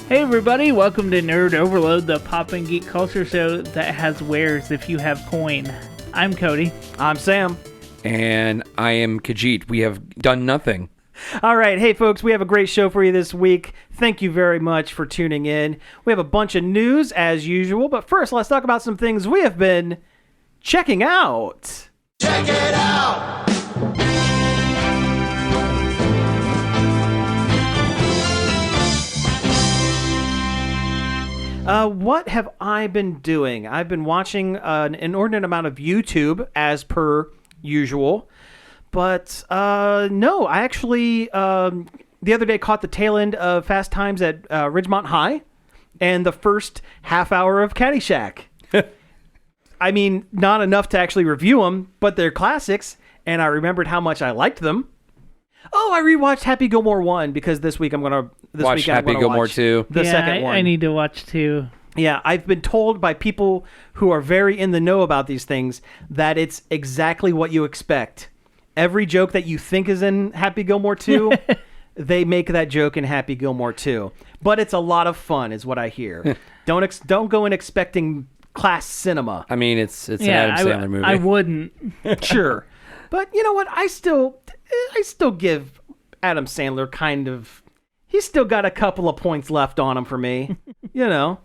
Hey everybody, welcome to Nerd Overload, the pop and geek culture show that has wares if you have coin. I'm Cody. I'm Sam. And I am Khajiit. We have done nothing. All right, hey folks, we have a great show for you this week. Thank you very much for tuning in. We have a bunch of news as usual, but first let's talk about some things we have been checking out. Check it out! What have I been doing? I've been watching an inordinate amount of YouTube, as per usual. But, no, I actually, the other day caught the tail end of Fast Times at Ridgemont High and the first half hour of Caddyshack. I mean, not enough to actually review them, but they're classics, and I remembered how much I liked them. Oh, I rewatched Happy Gilmore 1 because this week I'm going to watch Happy Gilmore 2. The second one. I need to watch 2. Yeah, I've been told by people who are very in the know about these things that it's exactly what you expect. Every joke that you think is in Happy Gilmore 2, they make that joke in Happy Gilmore 2. But it's a lot of fun is what I hear. Don't go in expecting class cinema. I mean, it's an Adam Sandler movie. I wouldn't. Sure. But you know what? I still give Adam Sandler kind of... He's still got a couple of points left on him for me. You know.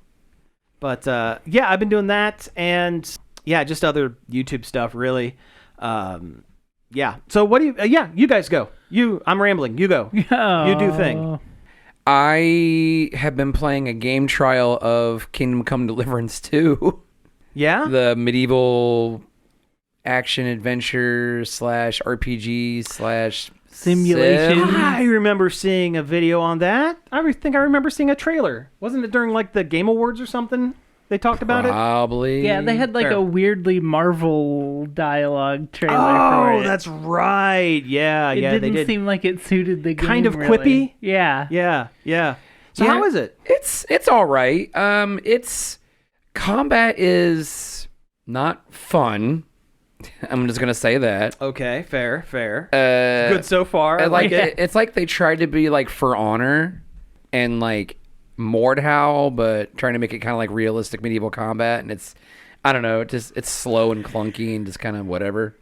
But, yeah, I've been doing that. And, yeah, just other YouTube stuff, really. Yeah. So what do you... you guys go. I'm rambling. You go. Oh. You do thing. I have been playing a game trial of Kingdom Come Deliverance 2. Yeah? The medieval action adventure / RPG / Simulation. sim. I remember seeing a video on that. I think I remember seeing a trailer. Wasn't it during, like, the Game Awards or something? They talked about it? Probably. Yeah, they had like Fair. a weirdly Marvel dialogue trailer for it. Oh, that's right. Yeah, It they didn't did. seem like it suited the game. Kind of really. quippy? Yeah. Yeah. So Yeah. how is it? It's all right. It's combat is not fun. I'm just gonna say that. Okay, fair. Good Good so far. I like it. It's like they tried to be like For Honor and like Mordhau, but trying to make it kind of like realistic medieval combat, and I don't know, it's slow and clunky and just kind of whatever.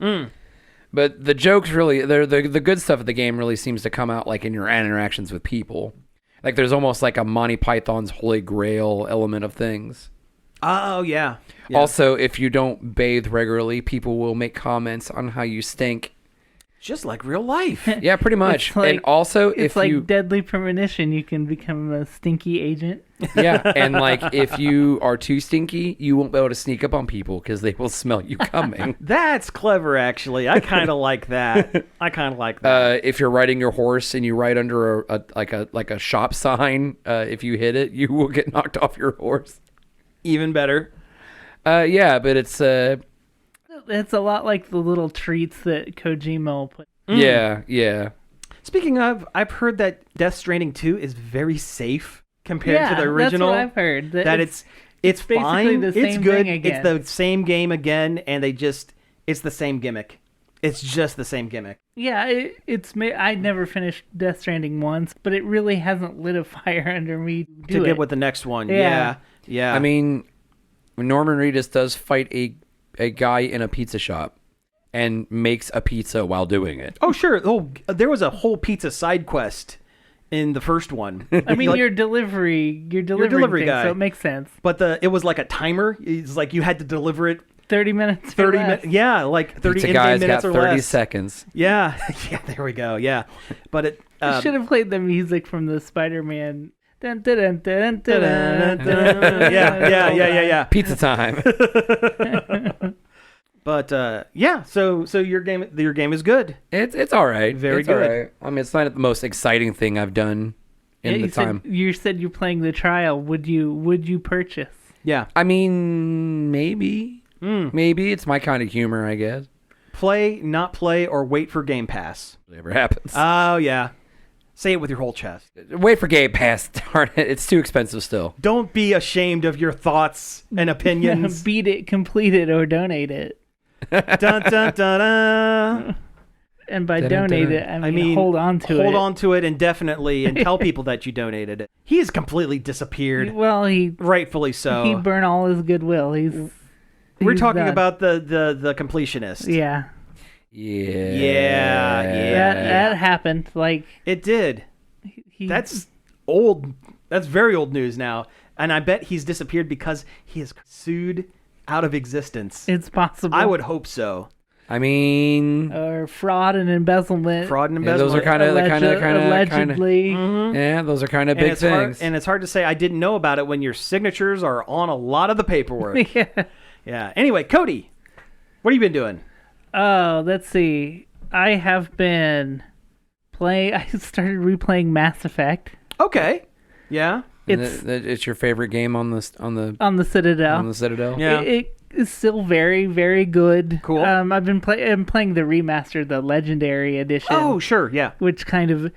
But the jokes really, the good stuff of the game really seems to come out like in your interactions with people. Like there's almost like a Monty Python's Holy Grail element of things. Oh, yeah. Also, if you don't bathe regularly, people will make comments on how you stink. Just like real life. Yeah, pretty much. It's like- and also, It's if like you Deadly Premonition. You can become a stinky agent. yeah, and like if you are too stinky, you won't be able to sneak up on people because they will smell you coming. That's clever, actually. I kind of like that. If you're riding your horse and you ride under a shop sign, if you hit it, you will get knocked off your horse. Even better. Yeah, but it's It's a lot like the little treats that Kojima will put. yeah. Speaking of, I've heard that Death Stranding 2 is very safe compared to the original. That's what I've heard. That it's basically fine. the It's same good. thing again. It's the same game again, and it's the same gimmick. It's just the same gimmick. Yeah, I never finished Death Stranding once, but it really hasn't lit a fire under me To get with the next one. Yeah. Yeah. I mean, Norman Reedus does fight a guy in a pizza shop and makes a pizza while doing it. Oh, sure. Oh, there was a whole pizza side quest in the first one. I mean, Like, your delivery delivery thing, guy. so it makes sense. but it was like a timer. It's like you had to deliver it 30 minutes. 30 less. minutes. Yeah, like 30 Pizza in-game guy's minutes got or 30 less. seconds. Yeah. Yeah, there we go. Yeah. But it... You should have played the music from the Spider-Man. Dun, dun, dun, dun, dun, dun, dun, dun. Yeah. Pizza time. But yeah, so your game is good. It's all right. Very It's all good. right. I mean, it's not the most exciting thing I've done in Yeah, the time. you said you're playing the trial. Would you purchase? Yeah. I mean, maybe. Maybe it's my kind of humor, I guess. Play, not play, or wait for Game Pass. Whatever happens. Oh, yeah. Say it with your whole chest. Wait for Game Pass. Darn it. It's too expensive still. Don't be ashamed of your thoughts and opinions. Beat it, complete it, or donate it. Dun, dun, dun, dun. And by donate it, I mean hold on to it. Hold on to it indefinitely and tell people that you donated it. He has completely disappeared. Well, rightfully so. He burned all his goodwill. We're talking done. about the completionist. Yeah. Yeah. That happened. Like it did. That's old. That's very old news now. And I bet he's disappeared because he is sued out of existence. It's possible. I would hope so. I mean, or fraud and embezzlement. Yeah, those are kind of allegedly. Yeah, those are kind of big things. And it's hard to say I didn't know about it when your signatures are on a lot of the paperwork. Yeah. Anyway, Cody, what have you been doing? Oh, let's see. I have been playing. I started replaying Mass Effect. Okay. Yeah. It's your favorite game on the Citadel. On the Citadel. Yeah. It is still very, very good. Cool. I've been playing the remaster, the Legendary Edition. Oh, sure. Yeah. Which kind of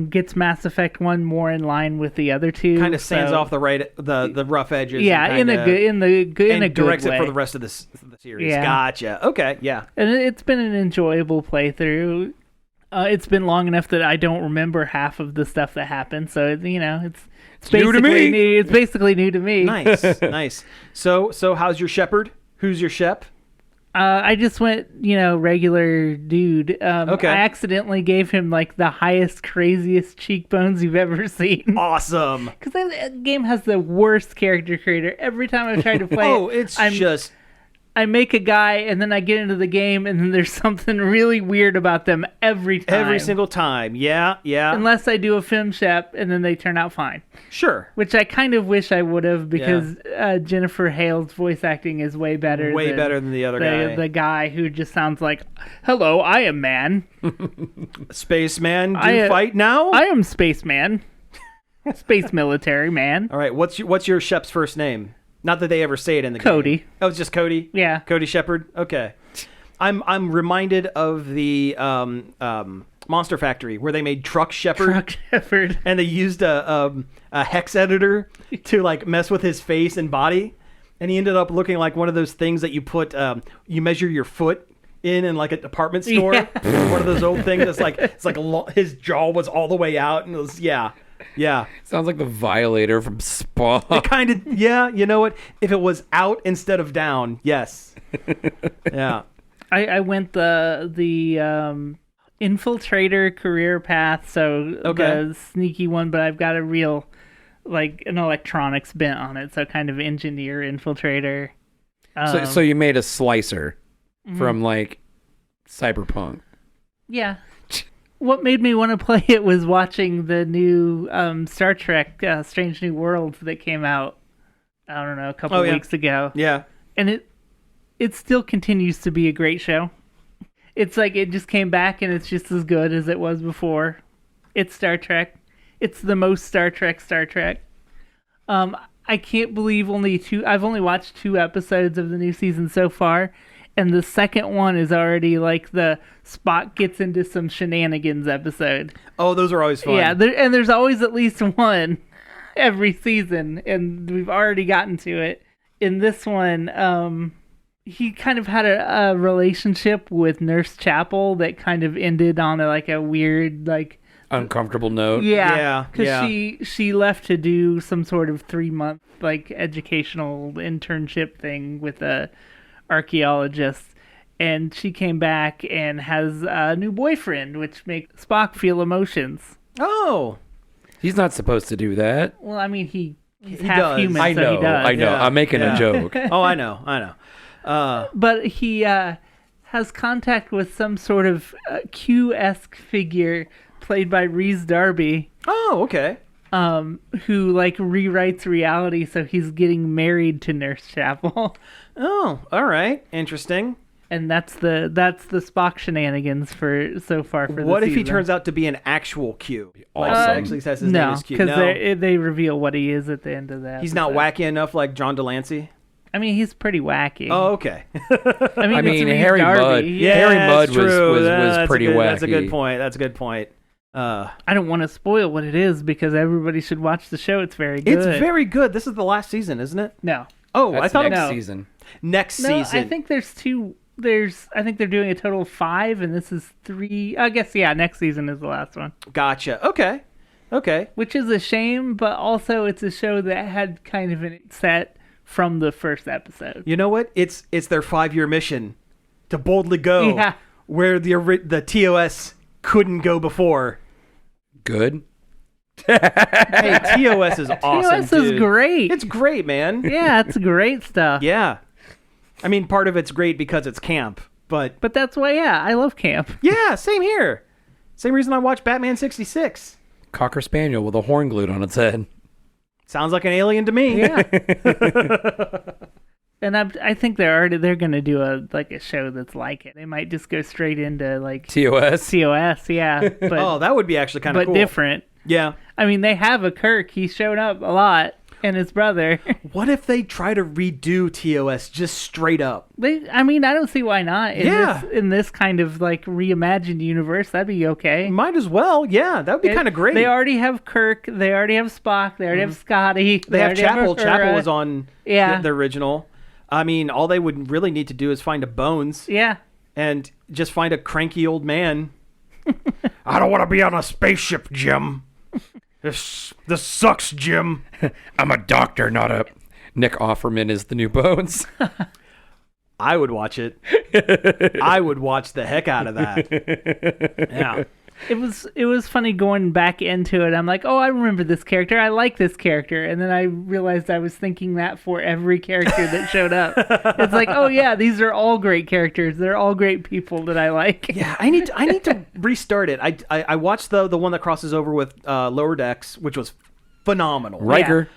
gets Mass Effect 1 more in line with the other two. Kind of sands off the rough edges. Yeah, in a good directs way. It for the rest of the series. Yeah. Gotcha. Okay. Yeah. And it's been an enjoyable playthrough. It's been long enough that I don't remember half of the stuff that happened. So it's new to me. It's basically new to me. Nice, nice. So how's your shepherd? Who's your shep? I just went, regular dude. Okay. I accidentally gave him like the highest, craziest cheekbones you've ever seen. Awesome. Because that game has the worst character creator. Every time I've tried to play I make a guy and then I get into the game and then there's something really weird about them every time. Every single time. Yeah. Unless I do a film shep and then they turn out fine. Sure. Which I kind of wish I would have because Jennifer Hale's voice acting is way better. Way better than the other guy. The guy who just sounds like, "Hello, I am man." Spaceman, fight now? I am Spaceman. Space military man. All right, what's your shep's first name? Not that they ever say it in the Cody. game. Oh, it's just Cody? Yeah. Cody Shepherd? Okay. I'm reminded of the Monster Factory where they made Truck Shepherd. And they used a hex editor to like mess with his face and body. And he ended up looking like one of those things that you put, you measure your foot in like a department store. Yeah. One of those old things that's like, his jaw was all the way out and it was, yeah. Sounds like the Violator from Spawn. It kind of, yeah. You know what? If it was out instead of down, yes. Yeah. I went the infiltrator career path, so the sneaky one, but I've got a real, like, an electronics bent on it, so kind of engineer infiltrator. So you made a slicer from, like, Cyberpunk. Yeah. What made me want to play it was watching the new Star Trek Strange New Worlds that came out, I don't know, a couple weeks ago. Yeah. And it still continues to be a great show. It's like it just came back and it's just as good as it was before. It's Star Trek. It's the most Star Trek. I can't believe I've only watched 2 episodes of the new season so far. And the second one is already like the Spock gets into some shenanigans episode. Oh, those are always fun. Yeah, and there's always at least one every season, and we've already gotten to it. In this one, he kind of had a relationship with Nurse Chapel that kind of ended on a weird, like... uncomfortable note. Yeah. Because she left to do some sort of 3-month, like, educational internship thing with a archaeologist, and she came back and has a new boyfriend, which makes Spock feel emotions. Oh, he's not supposed to do that. Well, I mean, he's half human, I know, so he does. I know. Yeah. I'm making a joke. Oh, I know. But he has contact with some sort of Q-esque figure played by Rhys Darby. Oh, okay. Who like rewrites reality, so he's getting married to Nurse Chapel. Oh, all right, interesting. And that's the Spock shenanigans for so far for the What if he season. turns out to be an actual Q? Awesome. Like actually says his name is Q. Because they reveal what he is at the end of that. He's not wacky enough like John Delancey. I mean, he's pretty wacky. Oh, okay. I mean, it's Rhys Harry Darby. Mudd. Yeah. Harry Mudd was That's pretty wacky. That's a good point. I don't want to spoil what it is because everybody should watch the show. It's very good. It's very good. This is the last season, isn't it? No. Oh, That's I thought next it was season. next No, season. I think there's two I think they're doing a total of 5, and this is 3. I guess, yeah, next season is the last one. Gotcha. Okay. Which is a shame, but also it's a show that had kind of an set from the first episode. You know what? It's their 5-year mission to boldly go Yeah. where the TOS couldn't go before. Good. Hey, TOS is awesome, TOS is dude. great. It's great, man. Yeah, it's great stuff. Yeah. I mean, part of it's great because it's camp, but But that's why, yeah, I love camp. yeah, same here. Same reason I watch Batman 66. Cocker spaniel with a horn glued on its head. Sounds like an alien to me. Yeah. And I think they're going to do a show that's like it. They might just go straight into like TOS. TOS, yeah. But, Oh, that would be actually kind of but cool. different. Yeah. I mean, they have a Kirk. He's shown up a lot, and his brother. What if they try to redo TOS just straight up? I mean, I don't see why not. Yeah. In this kind of like reimagined universe, that'd be okay. Might as well. Yeah, that would be kind of great. They already have Kirk. They already have Spock. They already have Scotty. They have already have Chapel. Uhura. Chapel was on Yeah. the original. I mean, all they would really need to do is find a Bones Yeah. and just find a cranky old man. I don't want to be on a spaceship, Jim. This sucks, Jim. I'm a doctor, not a... Nick Offerman is the new Bones. I would watch it. I would watch the heck out of that. Yeah. It was funny going back into it. I'm like, oh, I remember this character. I like this character. And then I realized I was thinking that for every character that showed up. It's like, oh yeah, these are all great characters. They're all great people that I like. Yeah, I need to restart it. I watched the one that crosses over with Lower Decks, which was phenomenal. Riker.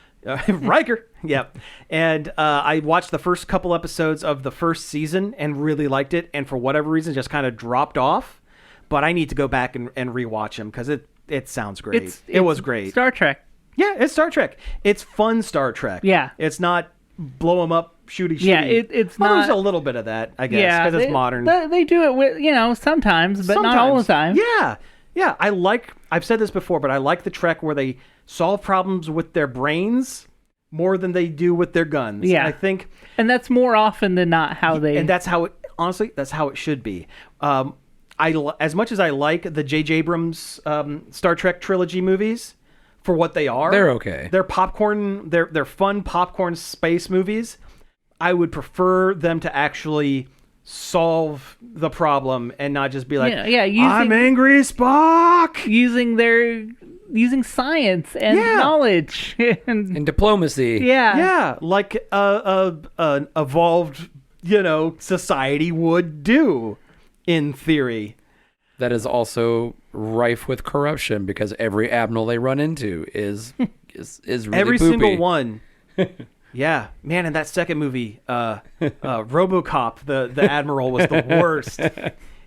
Riker. Yep. And I watched the first couple episodes of the first season and really liked it. And for whatever reason, just kind of dropped off. But I need to go back and rewatch them because it sounds great. It was great. Star Trek. Yeah, it's Star Trek. It's fun Star Trek. Yeah. It's not blow them up, shooty. Yeah, it's well, not. There's a little bit of that, I guess, Yeah, because it's modern. They do it with sometimes, but not all the time. Yeah. Yeah, I've said this before, but I like the Trek where they solve problems with their brains more than they do with their guns. Yeah. And I think, and that's more often than not how they. and that's how it. Honestly, that's how it should be. As much as I like the J.J. Abrams Star Trek trilogy movies for what they are, They're okay. They're popcorn. They're fun popcorn space movies. I would prefer them to actually solve the problem and not just be like, I'm angry, Spock. Using science and knowledge And diplomacy. Yeah, like an evolved, society would do, in theory. That is also rife with corruption because every admiral they run into is really Every poopy. single one. Yeah, man, in that second movie, RoboCop, the admiral was the worst.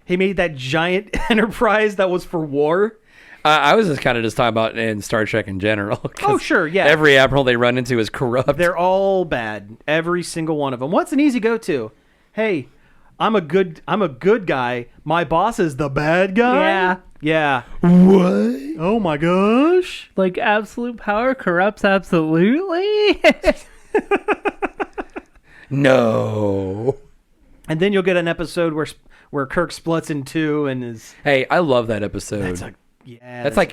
He made that giant enterprise that was for war. I was just talking about in Star Trek in general. Oh, sure, yeah. Every admiral they run into is corrupt. They're all bad. Every single one of them. What's an easy go-to? Hey, I'm a good guy. My boss is the bad guy. Yeah. Yeah. What? Oh my gosh. like absolute power corrupts absolutely. No. And then you'll get an episode where Kirk splits in two and is. Hey, I love that episode. That's like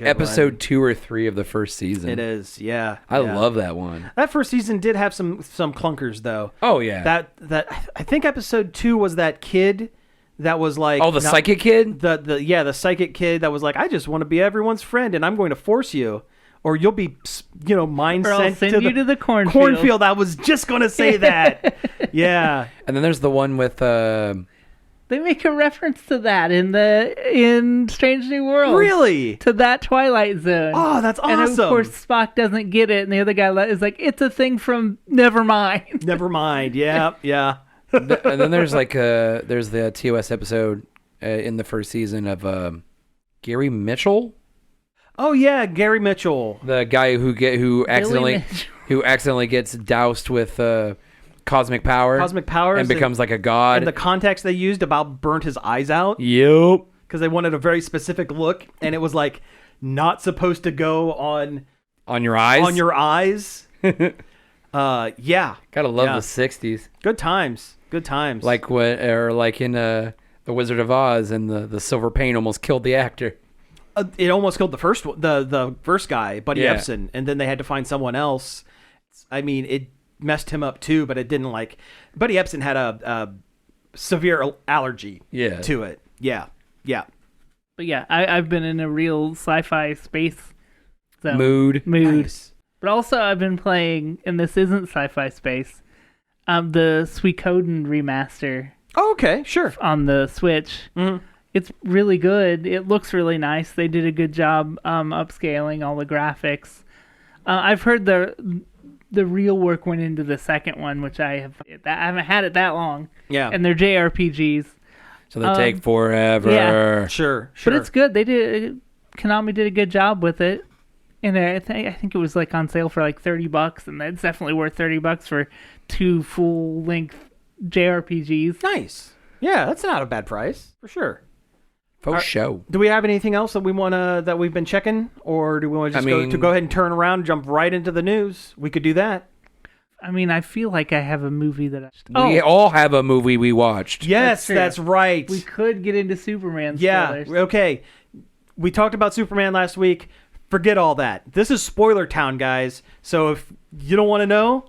a good episode one. 2 or 3 of the first season. It is, yeah. I yeah. love that one. That first season did have some clunkers though. Oh yeah. That I think episode 2 was that kid that was like, the psychic kid. The psychic kid that was like, I just want to be everyone's friend and I'm going to force you, or you'll be mind Or I'll sent send you to the cornfield. Cornfield. I was just going to say that. Yeah. And then there's the one with They make a reference to that in Strange New Worlds. Really? To that Twilight Zone. Oh, that's awesome. And of course Spock doesn't get it, and the other guy is like, it's a thing from Nevermind. Never mind. Yeah, yeah. and then there's there's the TOS episode in the first season of Gary Mitchell. Oh yeah, Gary Mitchell, The guy who accidentally gets doused with cosmic power and becomes like a god. And the context they used about burnt his eyes out. Yep. Because they wanted a very specific look, and it was like not supposed to go on your eyes. On your eyes. Yeah. Gotta love Yeah. the 60s. Good times. Good times. Like in The Wizard of Oz, and the silver paint almost killed the actor. It almost killed the first guy, Buddy Yeah. Ebsen, and then they had to find someone else. I mean, it messed him up too, but it didn't like. Buddy Ebsen had a severe allergy to it. Yeah. Yeah. But yeah, I've been in a real sci-fi space zone. Mood. Nice. But also I've been playing, and this isn't sci-fi space, the Suikoden remaster Oh, okay, sure. on the Switch. Mm-hmm. It's really good. It looks really nice. They did a good job upscaling all the graphics. I've heard the real work went into the second one, which I haven't had it that long. Yeah. And they're JRPGs. So they take forever. yeah. Sure. But it's good. Konami did a good job with it. And I think it was like on sale for like $30, and it's definitely worth $30 for 2 full-length JRPGs. Nice. Yeah, that's not a bad price for sure. For show. Do we have anything else that we've been checking, or do we want to just go ahead and turn around and jump right into the news? We could do that. I mean, I feel like I have a movie that We all have a movie we watched. Yes, true. that's right. we could get into Superman Yeah. spoilers. Okay. We talked about Superman last week. Forget all that. This is spoiler town, guys. So if you don't want to know,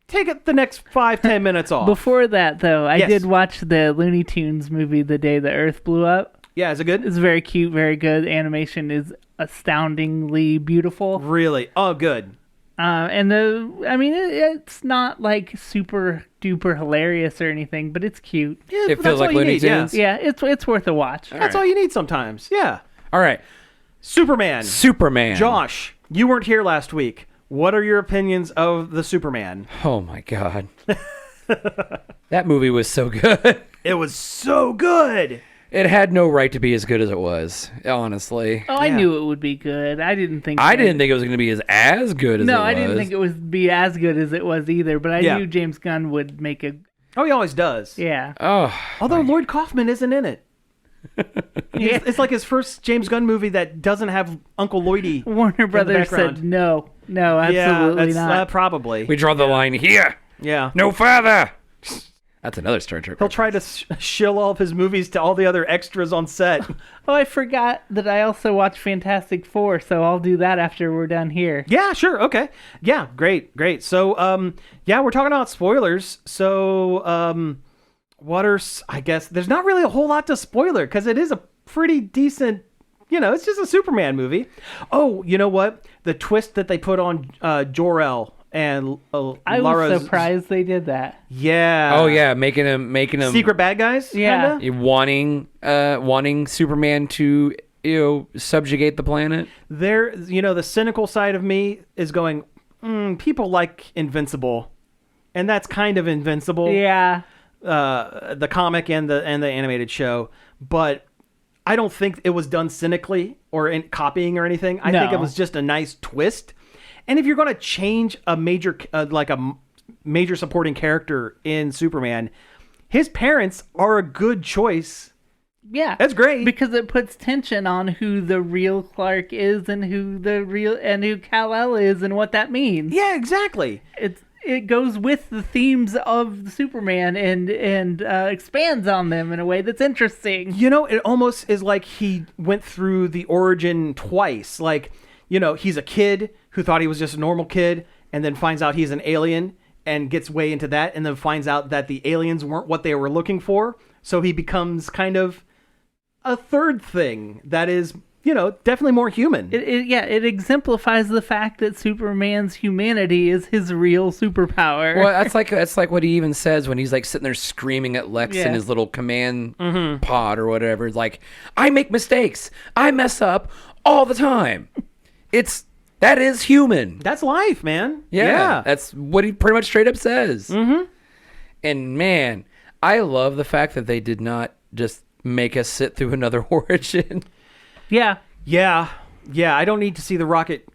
take it the next 5-10 minutes off. Before that, though, I Yes. did watch the Looney Tunes movie, The Day the Earth Blew Up. Yeah, is it good? It's very cute, very good. Animation is astoundingly beautiful. Really? Oh, good. It's not like super duper hilarious or anything, but it's cute. Yeah, It that's feels all like you Looney need, yeah. Tunes. Yeah, it's worth a watch. That's all you need sometimes. Yeah. All right. Superman. Superman. Josh, you weren't here last week. What are your opinions of the Superman? Oh my God. That movie was so good. It was so good. It had no right to be as good as it was, honestly. Oh, I Yeah. knew it would be good. I didn't think I didn't think it was going to be as good as it was. No, I didn't think it would be as good as it was either, but I Yeah. knew James Gunn would make a... Oh, he always does. Yeah. Oh, Although Lloyd Kaufman isn't in it. Yeah. It's like his first James Gunn movie that doesn't have Uncle Lloydie. Warner Brothers background. said no, absolutely Yeah, that's not. probably. we draw the line here. Yeah. No further. That's another Star Trek. He'll try to shill all of his movies to all the other extras on set. Oh, I forgot that I also watched Fantastic Four, so I'll do that after we're done here. Yeah, sure. Okay. Yeah, great. So, we're talking about spoilers. So, I guess there's not really a whole lot to spoiler because it is a pretty decent, it's just a Superman movie. Oh, you know what? The twist that they put on Jor-El and I Lara. was surprised they did that. Yeah. Oh yeah, making him Secret bad guys? Yeah. Kinda? wanting Superman to subjugate the planet. There, the cynical side of me is going, people like Invincible, and that's kind of Invincible. Yeah. The comic and the animated show, but I don't think it was done cynically or in copying or anything. I think it No. was just a nice twist. And if you're going to change a major major supporting character in Superman, his parents are a good choice. Yeah. That's great. Because it puts tension on who the real Clark is and who Kal-El is and what that means. Yeah, exactly. It goes with the themes of Superman and expands on them in a way that's interesting. It almost is like he went through the origin twice. Like, he's a kid who thought he was just a normal kid and then finds out he's an alien and gets way into that and then finds out that the aliens weren't what they were looking for. So he becomes kind of a third thing that is, definitely more human. It exemplifies the fact that Superman's humanity is his real superpower. Well, that's like what he even says when he's like sitting there screaming at Lex in his little command pod or whatever. It's like, I make mistakes. I mess up all the time. That is human. That's life, man. Yeah. That's what he pretty much straight up says. Mm-hmm. And man, I love the fact that they did not just make us sit through another origin. Yeah. Yeah. I don't need to see the rocket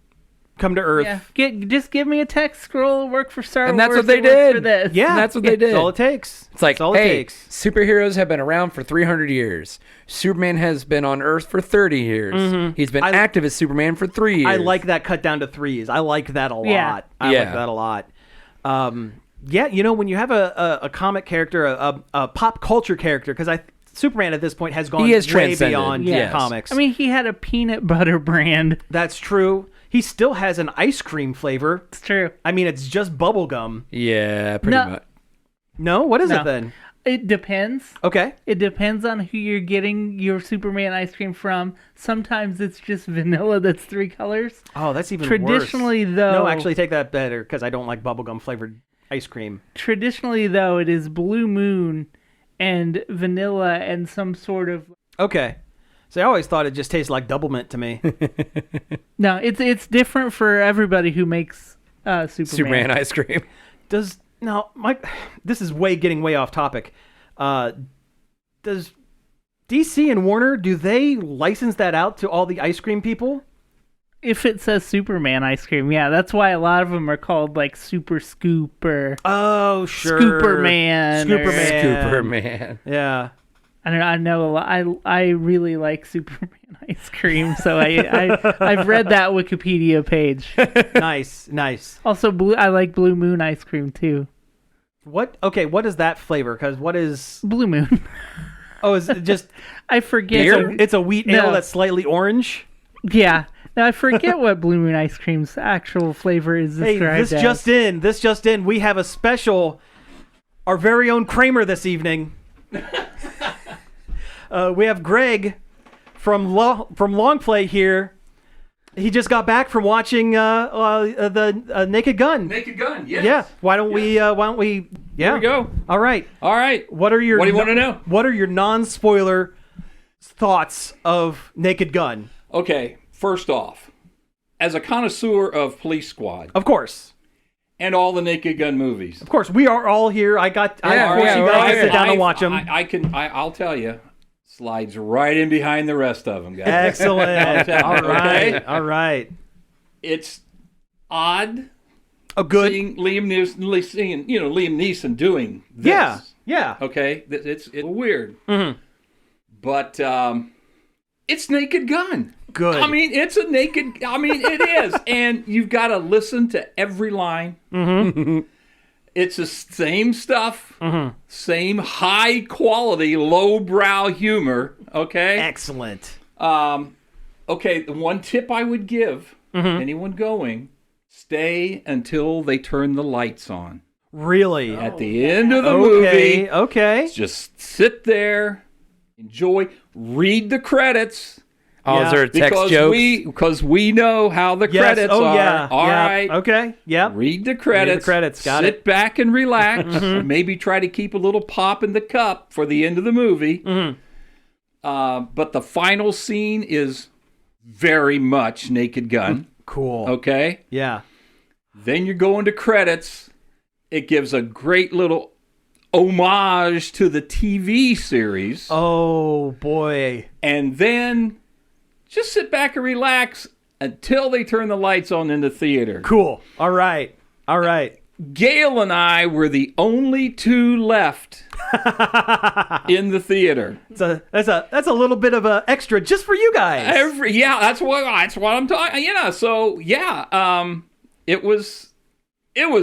come to Earth. Yeah. Just give me a text scroll, work for Star Wars. And that's what they it works did. For this. Yeah, And that's what they did. That's all it takes. It's like, that's all hey, it takes. superheroes have been around for 300 years. Superman has been on Earth for 30 years. He's been active as Superman for 3 years. I like that cut down to threes. I like that a lot. Yeah. I Yeah. like that a lot. Yeah, when you have a comic character, a pop culture character, because Superman at this point has gone He is way transcended, beyond yes. comics. I mean, he had a peanut butter brand. That's true. He still has an ice cream flavor. It's true. I mean, it's just bubble gum. Yeah, pretty much. No? What is No. it then? It depends. Okay. It depends on who you're getting your Superman ice cream from. Sometimes it's just vanilla that's 3 colors. Oh, that's even Traditionally, worse. though... No, actually, take that better, because I don't like bubblegum flavored ice cream. Traditionally, though, it is Blue Moon and vanilla and some sort of... Okay. So I always thought it just tasted like double mint to me. No, it's different for everybody who makes Superman ice cream. This is getting way off topic. Does DC and Warner, do they license that out to all the ice cream people? If it says Superman ice cream, yeah, that's why a lot of them are called like Super Scoop or Scooperman. Scooperman. Yeah. I don't know. I know a lot. I really like Superman ice cream, so I've read that Wikipedia page. Nice. Also, I like Blue Moon ice cream too. What? Okay, what is that flavor? Because what is... Blue Moon. Oh, is it just... I forget. It's a wheat ale that's slightly orange? Yeah. Now, I forget what Blue Moon ice cream's actual flavor is described as. This just in. We have a special... Our very own Kramer this evening. We have Greg from Long Play here. He just got back from watching the Naked Gun. Naked Gun, yes. Yeah. Why don't we? Yeah. Here we go. All right. What do you want to know? What are your non-spoiler thoughts of Naked Gun? Okay. First off, as a connoisseur of Police Squad, of course, and all the Naked Gun movies, of course, we are all here. I forced you guys to sit down and watch them. I'll tell you. Slides right in behind the rest of them, guys. Excellent. All right. It's odd. Oh, good. Seeing Liam Neeson doing this. Yeah. Okay, it's weird. Mm-hmm. But it's Naked Gun. Good. I mean, it is, and you've got to listen to every line. Mm-hmm. It's the same stuff, mm-hmm. same high quality, lowbrow humor. Okay. Excellent. Okay. The one tip I would give anyone going: stay until they turn the lights on. Really? At the end of the movie. Okay. Just sit there, enjoy, read the credits. Oh, is there text jokes? Because we know how the credits are. Yeah. All right. Okay. Yeah. Read the credits. Got it. Sit back and relax. Maybe try to keep a little pop in the cup for the end of the movie. But the final scene is very much Naked Gun. Cool. Okay? Yeah. Then you're going to credits. It gives a great little homage to the TV series. Oh, boy. And then just sit back and relax until they turn the lights on in the theater. Cool. All right. Gail and I were the only two left in the theater. That's a little bit of an extra just for you guys. That's what I'm talking. Yeah. So yeah, it was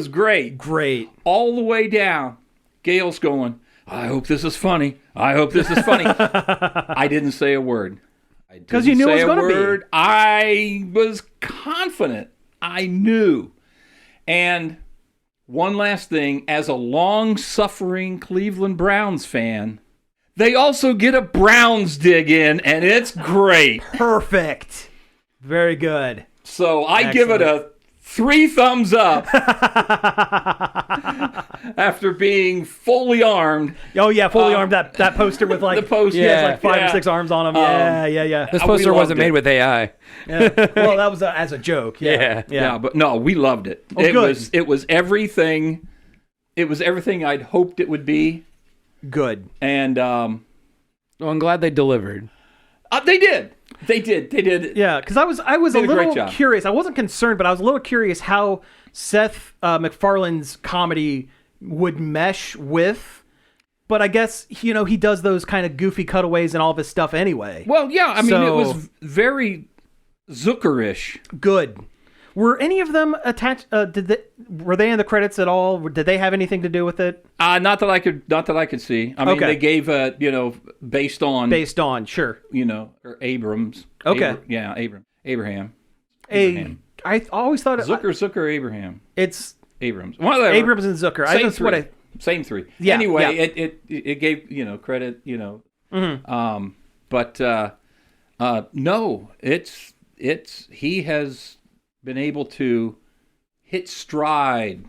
great. Great. All the way down. Gail's going, I hope this is funny. I didn't say a word. Because you knew it was going to be. I was confident. I knew. And one last thing, as a long-suffering Cleveland Browns fan, they also get a Browns dig in, and it's great. Perfect. Very good. So I give it a 3 thumbs up after being fully armed. Oh, yeah, fully armed. That poster with like, the poster, has like 5 or 6 arms on him. Yeah. This poster wasn't made with AI. Yeah. Well, that was as a joke. Yeah. But no, we loved it. It was everything. It was everything I'd hoped it would be. Good. And well, I'm glad they delivered. They did. They did. Yeah, because I was a little curious. I wasn't concerned, but I was a little curious how Seth MacFarlane's comedy would mesh with. But I guess, he does those kind of goofy cutaways and all of his stuff anyway. Well, yeah. I mean, it was very Zucker-ish. Good. Were any of them attached? Were they in the credits at all? Did they have anything to do with it? Not that I could see. I mean, they gave based on sure, or Abrams. Okay. Abraham. I always thought Zucker, Abraham. It's Abrams. Whatever. Abrams and Zucker. Same three. Yeah. Anyway, yeah. It gave credit. Mm-hmm. But no, it's he has been able to hit stride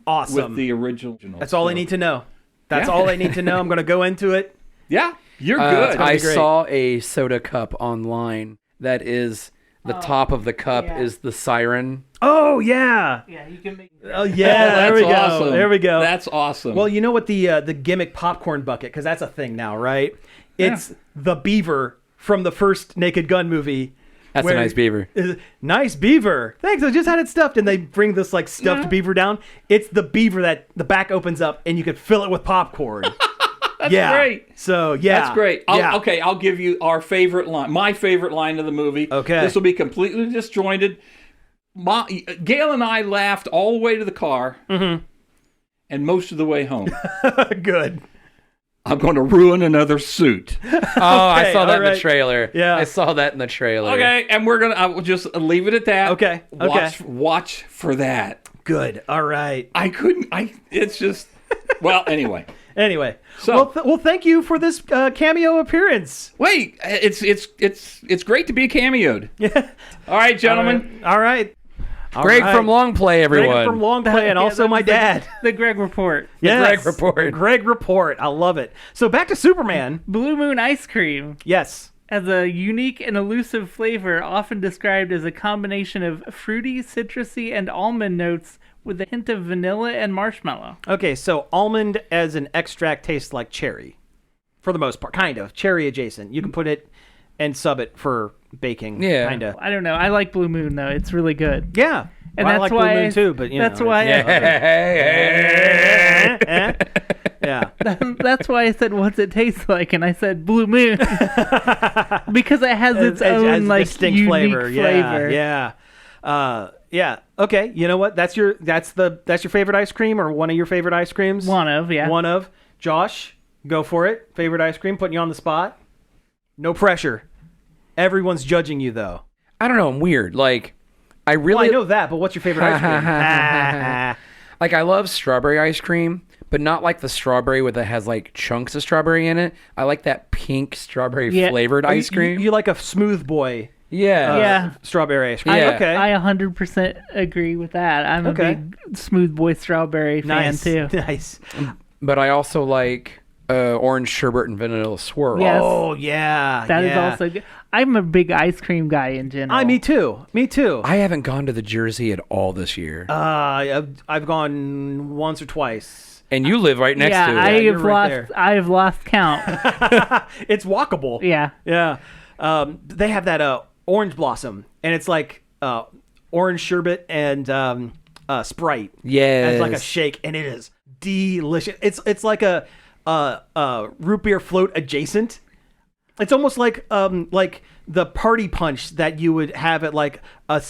Awesome. with the original. That's all I need to know. That's all I need to know. I'm going to go into it. Yeah, you're good. I saw a soda cup online that is the top of the cup is the siren. Oh yeah. Yeah, you can make. Oh yeah. There we go. Awesome. There we go. That's awesome. Well, you know what the gimmick popcorn bucket, because that's a thing now, right? It's the beaver from the first Naked Gun movie. That's a nice beaver. Nice beaver. Thanks. I just had it stuffed, and they bring this like stuffed beaver down. It's the beaver that the back opens up, and you can fill it with popcorn. That's great. So yeah, that's great. I'll give you our favorite line. My favorite line of the movie. Okay. This will be completely disjointed. Gail and I laughed all the way to the car, and most of the way home. Good. I'm going to ruin another suit. I saw that in the trailer. Yeah. I saw that in the trailer. Okay, and I will just leave it at that. Okay. Watch for that. Good. All right. It's just. Well, anyway. Anyway, so well, thank you for this cameo appearance. Wait, it's great to be cameoed. Yeah. All right, gentlemen. All right. Greg from Long Play, everyone. Greg from Long Play, and also my dad. The Greg Report. Yes. Greg Report. Greg Report. I love it. So back to Superman. Blue Moon ice cream Yes. has a unique and elusive flavor, often described as a combination of fruity, citrusy, and almond notes with a hint of vanilla and marshmallow. Okay, so almond as an extract tastes like cherry, for the most part, kind of cherry adjacent. You can put it and sub it for baking. Yeah. kind of. I don't know. I like Blue Moon though; it's really good. Yeah, And well, I that's like why Blue Moon too. But that's why. Yeah. That's why I said, "What's it taste like?" And I said, "Blue Moon," because it has its own like distinct unique flavor. flavor. Yeah. Yeah. Okay. You know what? That's your favorite ice cream, or one of your favorite ice creams? One of. Josh, go for it. Favorite ice cream? Putting you on the spot. No pressure. Everyone's judging you though. I don't know. I'm weird. Like, I really. Well, I know that, but what's your favorite ice cream? Like, I love strawberry ice cream, but not like the strawberry that has like chunks of strawberry in it. I like that pink strawberry flavored ice cream. You like a smooth boy. Yeah. Strawberry ice cream. Yeah. Okay. I 100% agree with that. I'm a big Smooth Boy Strawberry fan too. Nice. But I also like orange sherbet and vanilla swirl. Yes. Oh yeah. That is also good. I'm a big ice cream guy in general. Me too. I haven't gone to the Jersey at all this year. I've gone once or twice. And you live right next to it. you're right there. I have lost count. It's walkable. Yeah. Yeah. They have that orange blossom, and it's like orange sherbet and Sprite. Yes. It's like a shake, and it is delicious. It's like a root beer float adjacent. It's almost like the party punch that you would have at like your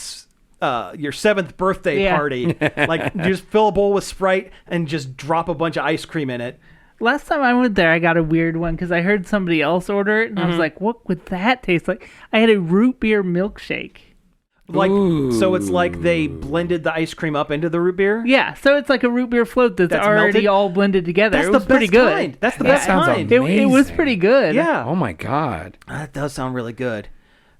7th birthday party. Like, you just fill a bowl with Sprite and just drop a bunch of ice cream in it. Last time I went there, I got a weird one because I heard somebody else order it, and I was like, "What would that taste like?" I had a root beer milkshake. So it's like they blended the ice cream up into the root beer. Yeah, so it's like a root beer float that's already melted? all blended together. That's it was the pretty best good. kind. That's the best sounds kind. amazing. It was pretty good. Yeah. Oh my God. That does sound really good.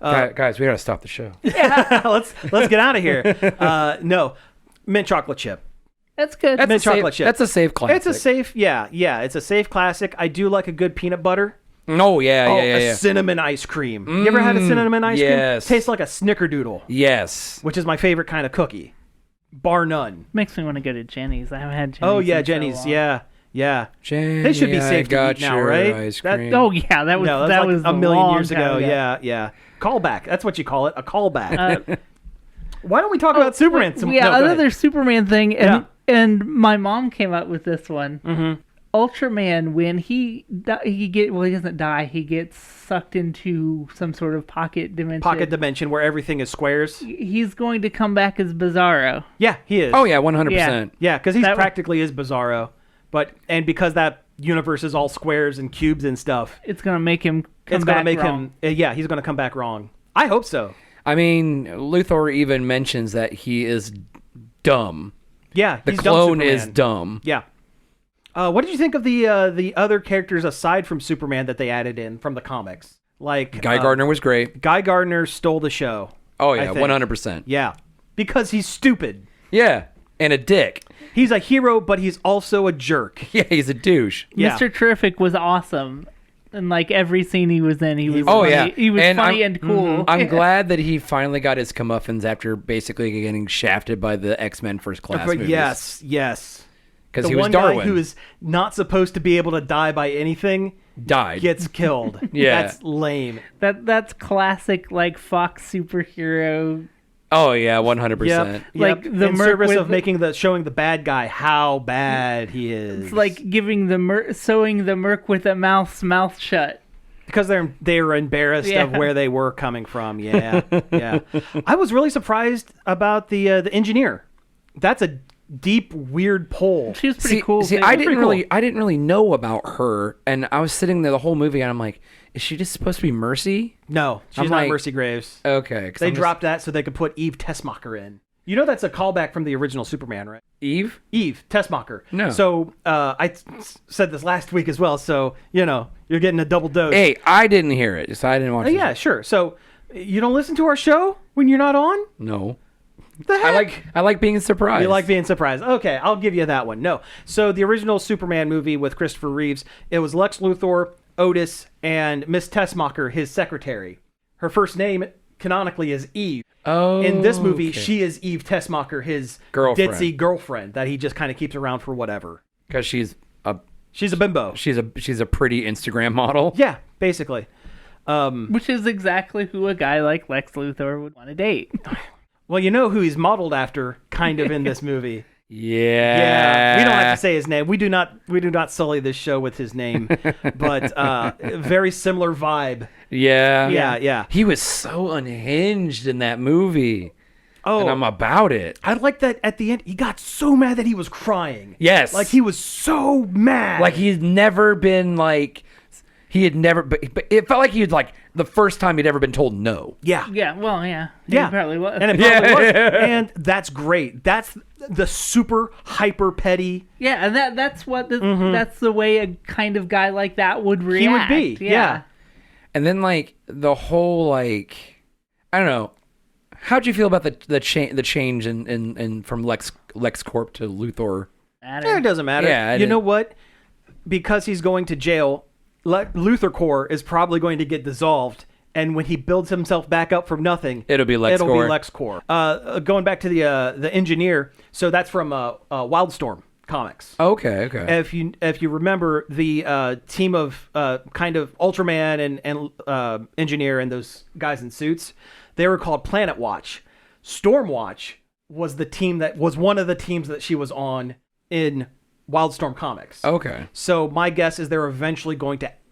Guys, we gotta stop the show. Let's get out of here. No, mint chocolate chip. That's good. Mint chocolate chip. That's a safe classic. It's a safe, it's a safe classic. I do like a good peanut butter. Oh, yeah. A cinnamon ice cream. You ever had a cinnamon ice yes. cream? Tastes like a snickerdoodle. Yes. Which is my favorite kind of cookie. Bar none. Makes me want to go to Jenny's. I haven't had Jenny's. Oh, yeah, in so Jenny's. long. Yeah. Jenny, They should be safe to eat now, right? Ice That- cream. Oh, yeah, that was That was a million long years ago. time Yeah. Callback. That's what you call it. A callback. Why don't we talk about Superman? Another Superman thing, Yeah. and my mom came up with this one. Ultraman, when he doesn't die. He gets sucked into some sort of pocket dimension. Where everything is squares. He's going to come back as Bizarro. Yeah, he is. Oh yeah, 100%. Yeah, because he's practically is Bizarro, and because that universe is all squares and cubes and stuff, It's going to make him he's going to come back wrong. I hope so. I mean, Luthor even mentions that he is dumb. Yeah, The he's clone dumb is Superman. dumb. Yeah. What did you think of the other characters aside from Superman that they added in from the comics? Like Guy Gardner was great. Guy Gardner stole the show. Oh I yeah, think. 100%. Yeah, because he's stupid. Yeah, and a dick. He's a hero, but he's also a jerk. Yeah, he's a douche. Yeah. Mr. Terrific was awesome. And like every scene he was in, he was Oh, funny. yeah. He was And funny I'm- and cool. I'm glad that he finally got his comeuppance after basically getting shafted by the X-Men First Class movies. Yes. Because The he was one Darwin. guy who is not supposed to be able to die by anything died. gets killed. Yeah. That's lame. That's classic like Fox superhero. Oh yeah, 100%. Yep. Like the in Merc service with of showing the bad guy how bad he is. It's like giving sewing the Merc with a mouth's mouth shut. because they were embarrassed of where they were coming from. Yeah. I was really surprised about the engineer. That's a deep, weird pull. She was pretty cool. See, too. I didn't really know about her, and I was sitting there the whole movie, and I'm like, is she just supposed to be Mercy? No, she's I'm not like, Mercy Graves. Okay, 'cause They I'm dropped that so they could put Eve Tessmacher in. You know that's a callback from the original Superman, right? Eve. Eve Tessmacher. No. So I said this last week as well. So you're getting a double dose. Hey, I didn't hear it, so I didn't watch it. Yeah, sure. So you don't listen to our show when you're not on? No. The heck? I like being surprised. You like being surprised. Okay, I'll give you that one. No. So the original Superman movie with Christopher Reeves, it was Lex Luthor, Otis, and Miss Tessmacher, his secretary. Her first name canonically is Eve. Oh. In this movie, okay. she is Eve Tessmacher, his Girlfriend. ditzy girlfriend that he just kind of keeps around for whatever. because she's a bimbo. she's a pretty Instagram model. Yeah, basically. Which is exactly who a guy like Lex Luthor would want to date. Well, you know who he's modeled after, kind of, in this movie. Yeah. Yeah, we don't have to say his name. We do not sully this show with his name, but very similar vibe. Yeah. Yeah. He was so unhinged in that movie. Oh, And I'm about it. I like that at the end. He got so mad that he was crying. Yes. Like he was so mad. Like he's never been like he had never but it felt like he had like the first time he'd ever been told no. Yeah. Yeah, well, yeah. He Yeah. probably was. And it probably was. And that's great. That's the super hyper petty. yeah, and that's what that's the way a kind of guy like that would react. He would be. Yeah. And then like the whole like I don't know. How'd you feel about the change in from LexCorp to Luthor? It doesn't matter. Yeah, you know what? Because he's going to jail, Luthor Corps is probably going to get dissolved. And when he builds himself back up from nothing, It'll be LexCorp. Going back to the engineer, so that's from Wildstorm comics. Okay. If you remember the team of kind of Ultraman and engineer and those guys in suits, they were called Planet Watch. Stormwatch was the team that was one of the teams that she was on in Wildstorm comics. Okay. So my guess is they're eventually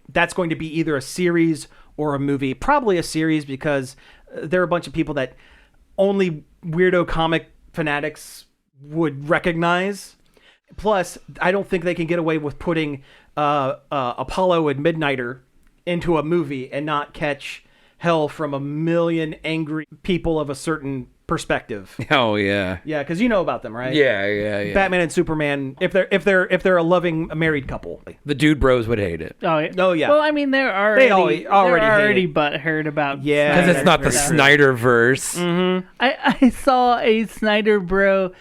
that's going to be either a series or a movie, probably a series, because there are a bunch of people that only weirdo comic fanatics would recognize. Plus, I don't think they can get away with putting Apollo and Midnighter into a movie and not catch hell from a million angry people of a certain perspective. Oh yeah. Yeah, because you know about them, right? Yeah. Batman and Superman, if they're a loving married couple. The dude bros would hate it. Oh yeah. Oh, yeah. Well, I mean, they're already hate it. butthurt about. Yeah. Because Snyder it's not the stuff. Snyderverse. I saw a Snyder bro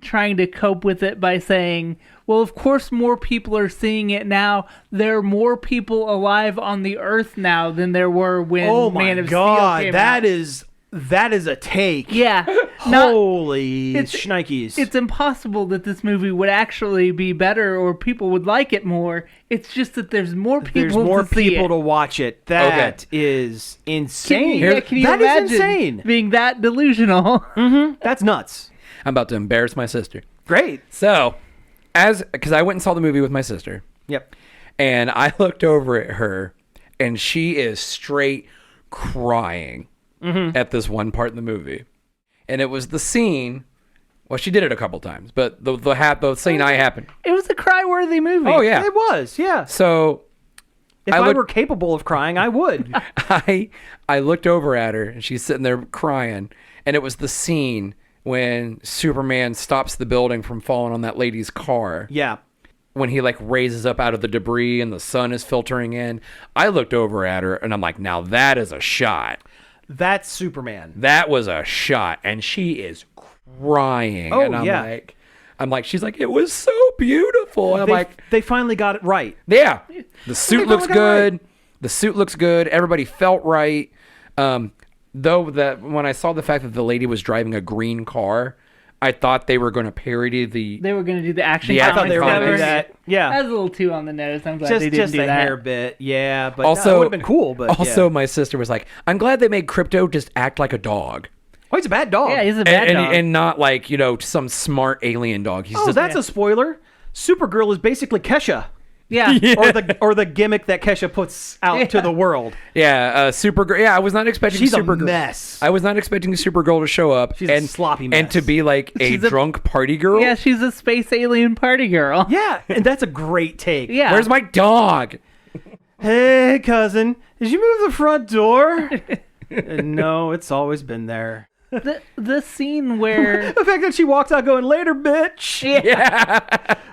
trying to cope with it by saying, well, of course more people are seeing it now. There are more people alive on the earth now than there were when Oh my Man of God, Steel came that out. is a take. Yeah. Holy It's- shnikes. It's impossible that this movie would actually be better or people would like it more. It's just that there's more people There's more to see people it. to watch it. That is insane. Can you That is imagine insane. being that delusional? That's nuts. I'm about to embarrass my sister. Great. So, because I went and saw the movie with my sister. Yep. And I looked over at her, and she is straight crying at this one part in the movie. And it was the scene. Well, she did it a couple times, but the scene I happened. It was a cry-worthy movie. Oh yeah, It was, yeah. So If I were capable of crying, I would. I looked over at her, and she's sitting there crying, and it was the scene when Superman stops the building from falling on that lady's car. Yeah. When he like raises up out of the debris and the sun is filtering in. I looked over at her, and I'm like, now that is a shot. That's Superman. That was a shot, and she is crying. Oh, and I'm like, she's like, it was so beautiful. And I'm like, they finally got it right. yeah, the suit looks finally got it good. right. The suit looks good. Everybody felt right. Though that when I saw the fact that the lady was driving a green car, I thought they were going to parody the. They were going to do the action. The I comics thought they were going to do cover. that. Yeah. That was a little too on the nose. I'm glad just they didn't do a that. hair bit. Yeah, but Also, that would have been cool. But also, yeah. my sister was like, "I'm glad they made Crypto just act like a dog, Oh, he's a bad dog. Yeah, he's a bad dog. and not like some smart alien dog." He's Oh, just, that's a spoiler. Supergirl is basically Kesha. yeah. Or the gimmick that Kesha puts out to the world. yeah, Supergirl. Yeah, I was not expecting She's a Supergirl. mess. I was not expecting Supergirl to show up She's a sloppy mess. and to be like a She's a- drunk party girl. Yeah, she's a space alien party girl. Yeah, and that's a great take. Yeah. Where's my dog? Hey, cousin, did you move the front door? No, it's always been there. The scene where The fact that she walks out going, later, bitch. Yeah.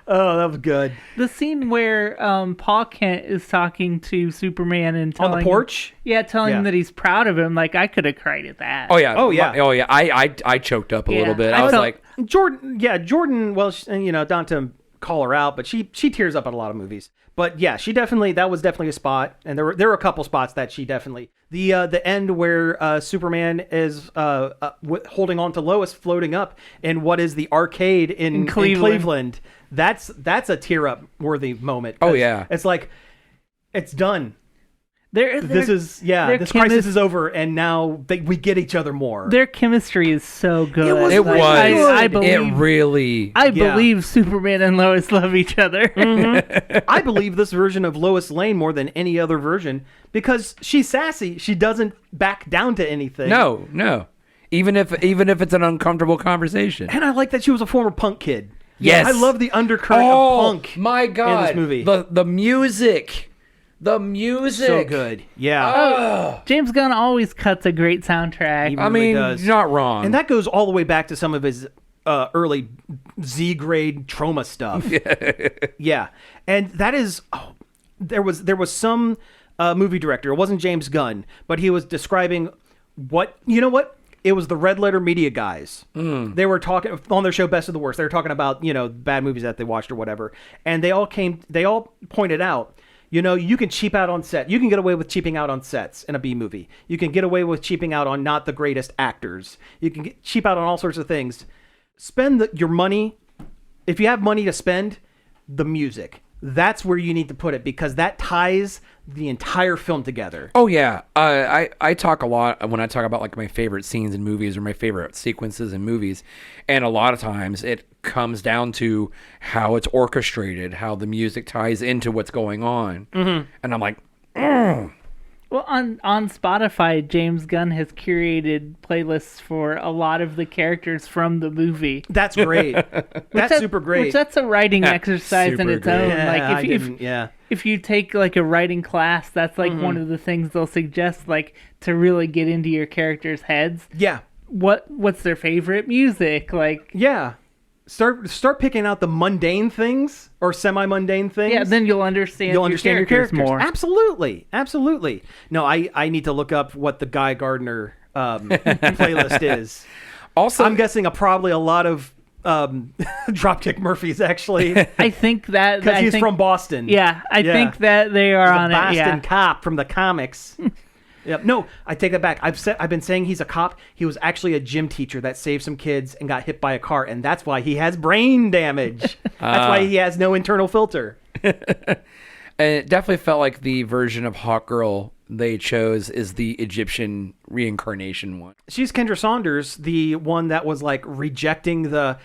Oh, that was good. the scene where Paul Kent is talking to Superman and On telling the porch? telling Yeah. him that he's proud of him. Like, I could have cried at that. Oh yeah. Oh, yeah. Oh yeah. I choked up a Yeah. little bit. I I was felt- like, Jordan, well, not to call her out, but she tears up in a lot of movies. But yeah, that was definitely a spot, and there were a couple spots that she definitely the end where Superman is holding on to Lois floating up in what is the arcade in Cleveland. That's a tear up worthy moment. Oh, yeah. It's like it's done. This This crisis is over, and now we get each other more. Their chemistry is so good. it Like, was. I believe. It really. I Yeah. believe Superman and Lois love each other. I believe this version of Lois Lane more than any other version because she's sassy. She doesn't back down to anything. No. Even if it's an uncomfortable conversation. And I like that she was a former punk kid. Yes. I love the undercurrent of punk. My God. in this movie. The music. The music. So good. Yeah. James Gunn always cuts a great soundtrack. He I really mean, does. you're not wrong. And that goes all the way back to some of his early Z-grade trauma stuff. Yeah. And that is there was some movie director. It wasn't James Gunn, but he was describing what it was the Red Letter Media guys. They were talking on their show Best of the Worst. They were talking about, bad movies that they watched or whatever. And they all pointed out, you can cheap out on set. You can get away with cheaping out on sets in a B movie. You can get away with cheaping out on not the greatest actors. You can cheap out on all sorts of things. Spend your money. If you have money to spend, the music. That's where you need to put it because that ties the entire film together. Oh yeah, I talk a lot when I talk about like my favorite scenes in movies or my favorite sequences in movies, and a lot of times it comes down to how it's orchestrated, how the music ties into what's going on, and I'm like, Well, on Spotify, James Gunn has curated playlists for a lot of the characters from the movie. That's great. That's super great. Which that's a writing exercise in Super its great. own. Yeah, Like if you take like a writing class, that's like one of the things they'll suggest, like to really get into your characters' heads. Yeah. What's their favorite music? Like Yeah. Start picking out the mundane things or semi-mundane things. yeah, then you'll understand your characters characters more. Absolutely. No, I need to look up what the Guy Gardner playlist is. also I'm guessing probably a lot of Dropkick Murphys actually I think that because he's think, from Boston. Yeah, I Yeah. think that they are He's on a Boston it. Yeah. cop from the comics. Yep. No, I take that back. I've been saying he's a cop. He was actually a gym teacher that saved some kids and got hit by a car, and that's why he has brain damage. That's why he has no internal filter. and it definitely felt like the version of Hawkgirl they chose is the Egyptian reincarnation one. She's Kendra Saunders, the one that was like rejecting the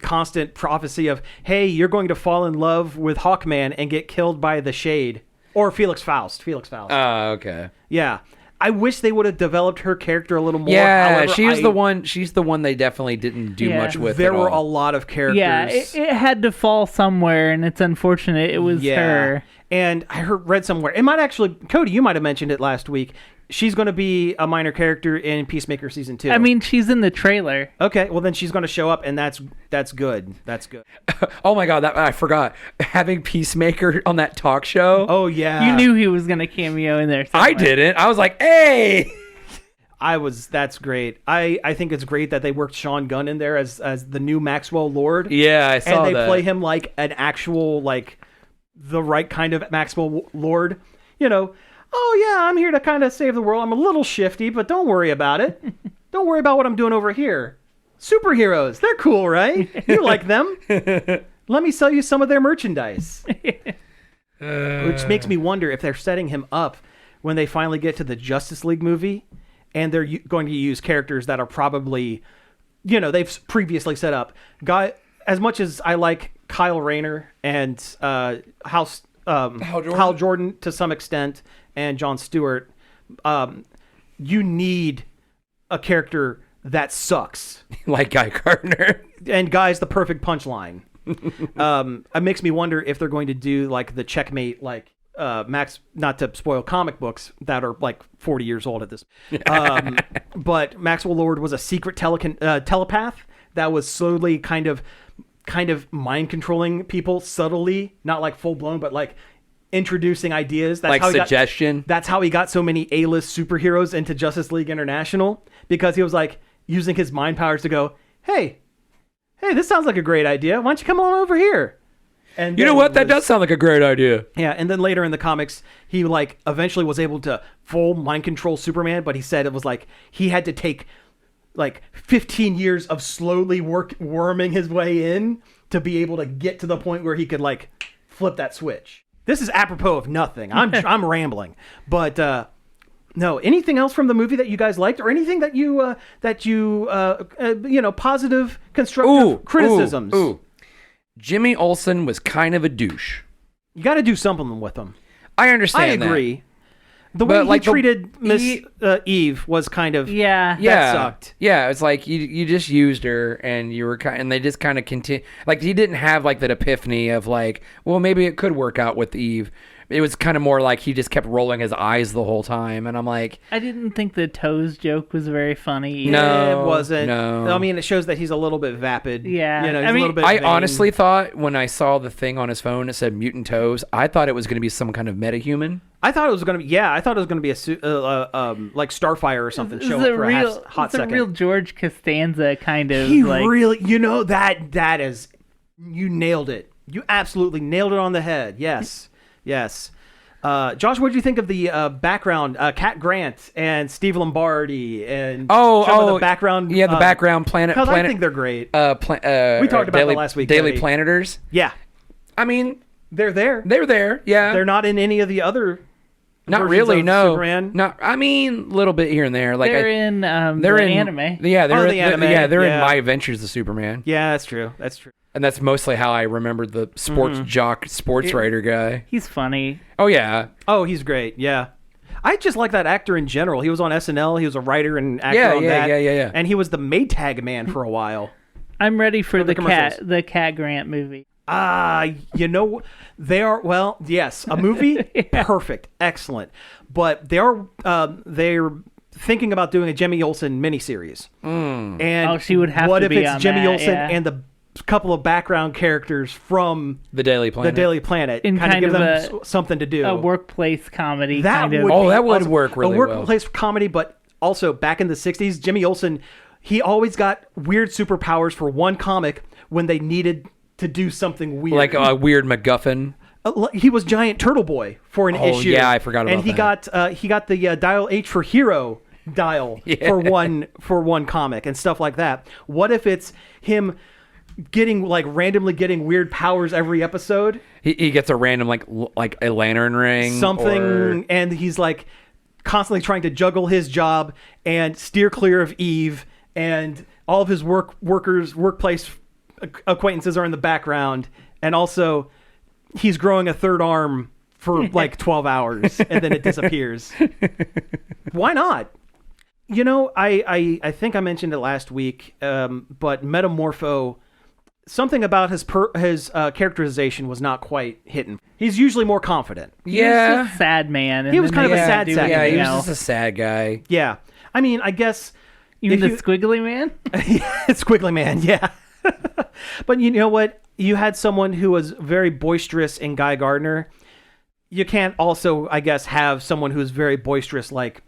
constant prophecy of, hey, you're going to fall in love with Hawkman and get killed by the Shade. Or Felix Faust. Oh, okay. Yeah. I wish they would have developed her character a little more. Yeah, However, she's the one they definitely didn't do much with. There at were all. a lot of characters. Yeah, it had to fall somewhere, and it's unfortunate it was her. And I read somewhere, it might actually, Cody, you might have mentioned it last week. She's going to be a minor character in Peacemaker season 2. I mean, she's in the trailer. Okay, well then she's going to show up, and that's good. That's good. Oh my god, I forgot having Peacemaker on that talk show. Oh yeah, You knew he was going to cameo in there somewhere. I didn't. I was like, hey. That's great. I think it's great that they worked Sean Gunn in there as the new Maxwell Lord. Yeah, I saw that. And they play him like an actual, like, the right kind of Maxwell Lord. You know, oh yeah, I'm here to kind of save the world. I'm a little shifty, but don't worry about it. Don't worry about what I'm doing over here. Superheroes, they're cool, right? You like them. Let me sell you some of their merchandise. Which makes me wonder if they're setting him up when they finally get to the Justice League movie, and they're going to use characters that are probably, you know, they've previously set up. As much as I like Kyle Rayner and Hal Jordan to some extent, and Jon Stewart, you need a character that sucks. Like Guy Gardner. And Guy's the perfect punchline. It makes me wonder if they're going to do like the Checkmate, like Max, not to spoil comic books that are like 40 years old at this. But Maxwell Lord was a secret telepath that was slowly kind of mind controlling people subtly, not like full blown, but like introducing ideas. That's like how suggestion. That's how he got so many A-list superheroes into Justice League International, because he was like using his mind powers to go, hey, this sounds like a great idea. Why don't you come on over here? And You know what? That does sound like a great idea. Yeah, and then later in the comics, he like eventually was able to full mind control Superman, but he said it was like he had to take like 15 years of slowly worming his way in to be able to get to the point where he could like flip that switch. This is apropos of nothing. I'm rambling, but no. Anything else from the movie that you guys liked, or anything that you positive, constructive criticisms? Ooh. Jimmy Olsen was kind of a douche. You got to do something with him. I understand. I agree. The way he treated Miss Eve was kind of that sucked. Yeah, it's like you just used her, and you were and they just kind of continue. Like he didn't have like that epiphany of like, well, maybe it could work out with Eve. It was kind of more like he just kept rolling his eyes the whole time, and I'm like, I didn't think the toes joke was very funny. No, it wasn't. No, I mean, it shows that he's a little bit vapid. Yeah, he's I mean, a little bit I vain. honestly thought when I saw the thing on his phone that said mutant toes, I thought it was going to be some kind of metahuman. I thought it was going to be. Yeah, I thought it was going to be like Starfire or something. Show up for a hot second. It's a real George Costanza kind of. He really, that is, you nailed it. You absolutely nailed it on the head. Yes. Josh, what did you think of the background, Cat Grant and Steve Lombardi and some of the background? Yeah, the background planet. I think they're great. We talked about that last week. Daily Planeters. Yeah, I mean, they're there. They're there. Yeah, they're not in any of the other. Not really. No. Superman. No. I mean, a little bit here and there. Like they're in the anime. Yeah, they're the anime. They're in My Adventures of Superman. Yeah, that's true. And that's mostly how I remembered the sports writer guy. He's funny. Oh, yeah. Oh, he's great. Yeah. I just like that actor in general. He was on SNL. He was a writer and actor on that. Yeah. And he was the Maytag man for a while. I'm ready for the commercials. Cat Grant movie. They are, well, yes, a movie, perfect, excellent. But they're thinking about doing a Jimmy Olsen miniseries. And she would have what to if be it's on Jimmy that, Olsen yeah. and the couple of background characters from The Daily Planet. and kind give of them something to do. A workplace comedy. That kind of. would Oh, be that would awesome. work really a workplace comedy, but also back in the 60s, Jimmy Olsen, he always got weird superpowers for one comic when they needed to do something weird. Like a weird MacGuffin. He was Giant Turtle Boy for an issue. Yeah, I forgot about and he that. he got the Dial H for Hero dial for one comic and stuff like that. What if it's him randomly getting weird powers every episode. He gets a random like a lantern ring, Something, and he's like constantly trying to juggle his job and steer clear of Eve, and all of his workplace acquaintances are in the background, and also he's growing a third arm for like 12 hours and then it disappears. Why not? I think I mentioned it last week, but Metamorpho, something about his characterization was not quite hitting. He's usually more confident. He was just a sad man. He was kind of a sad sack. Yeah, he was just a sad guy. Yeah. I mean, I guess... Even the squiggly man? Squiggly man, yeah. But you know what? You had someone who was very boisterous in Guy Gardner. You can't also, I guess, have someone who's very boisterous like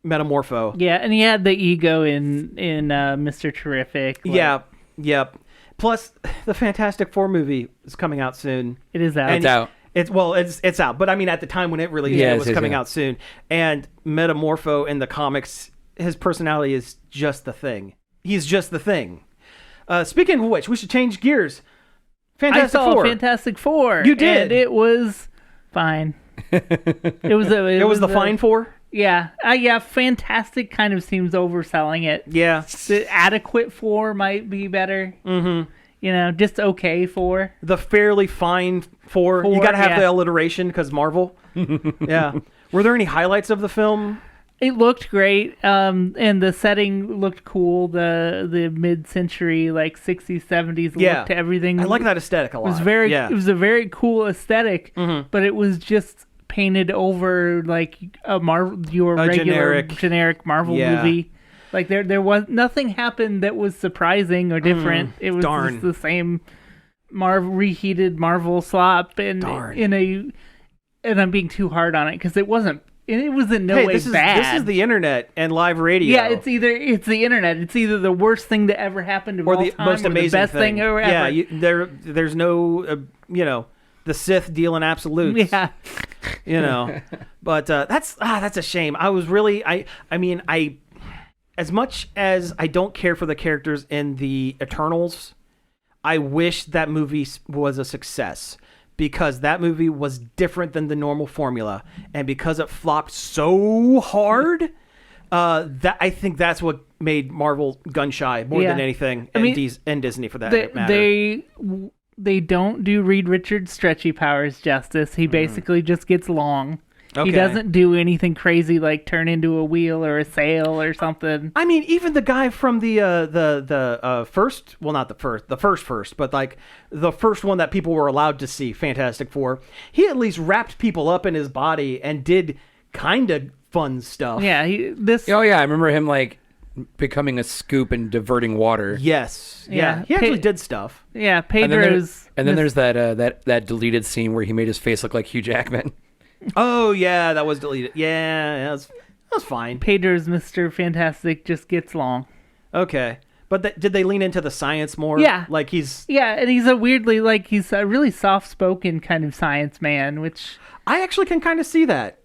Metamorpho. Yeah, and he had the ego in Mr. Terrific. Yep. Plus, the Fantastic Four movie is coming out soon. It is out. It's out. It's out. But I mean, at the time when it released, it was coming out soon. And Metamorpho in the comics, his personality is just the Thing. He's just the Thing. Speaking of which, we should change gears. Fantastic I saw Four. Fantastic Four. You did. And it was fine. It was the Fine Four? Yeah. Yeah, Fantastic kind of seems overselling it. Yeah. The adequate Four might be better. Mm-hmm. Just okay Four. The fairly fine Four. You got to have the alliteration because Marvel. Yeah. Were there any highlights of the film? It looked great, and the setting looked cool. The mid-century, like 60s, 70s look to everything. I like that aesthetic a lot. It was a very cool aesthetic, but it was just painted over like your regular generic Marvel movie. Like there was nothing happened that was surprising or different. It was just the same reheated Marvel slop, and I'm being too hard on it because it wasn't. And it was in no way bad. This is the internet and live radio. Yeah, it's the internet. It's either the worst thing that ever happened of all time, most amazing or the best thing ever. Yeah, there's no, the Sith deal in absolutes. Yeah, but that's a shame. I was really, I mean, as much as I don't care for the characters in the Eternals, I wish that movie was a success. Because that movie was different than the normal formula, and because it flopped so hard, that I think that's what made Marvel gun shy more than anything, and Disney for that matter. They don't do Reed Richards' stretchy powers justice. He basically just gets long. Okay. He doesn't do anything crazy like turn into a wheel or a sail or something. I mean, even the guy from the first, well, not the first, but like the first one that people were allowed to see, Fantastic Four, he at least wrapped people up in his body and did kind of fun stuff. Yeah, Oh yeah, I remember him like becoming a scoop and diverting water. Yes. Yeah. He actually did stuff. Yeah, Pedro's. And then there's that deleted scene where he made his face look like Hugh Jackman. Oh yeah, that was deleted. Yeah, that was fine. Pedro's Mr. Fantastic just gets long. Okay, but did they lean into the science more? Yeah, like he's and he's a really soft-spoken kind of science man, which I actually can kind of see that